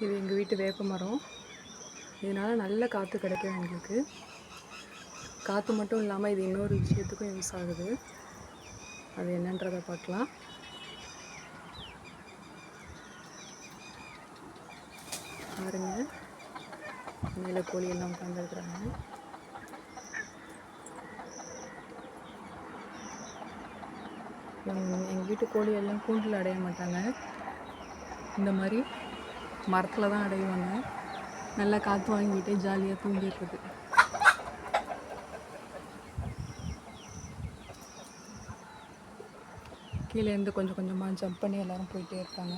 இது எங்கள் வீட்டு வேப்ப மரம். இதனால் நல்ல காற்று கிடைக்கும் எங்களுக்கு. காற்று மட்டும் இல்லாமல் இது இன்னொரு விஷயத்துக்கும் யூஸ் ஆகுது. அது என்னன்றதை பார்க்கலாம். பாருங்க, மேலே கோழி எல்லாம் உட்காந்துருக்குறாங்க. எங்கள் வீட்டு கோழி எல்லாம் கூண்டில் அடைய மாட்டாங்க, இந்த மாதிரி மரத்தில் தான் அடைவாங்க. நல்லா காற்று வாங்கிட்டு ஜாலியாக தூங்கிடுறது. கீழே இருந்து கொஞ்சம் கொஞ்சமாக ஜம்ப் பண்ணி எல்லோரும் போயிட்டே இருப்பாங்க.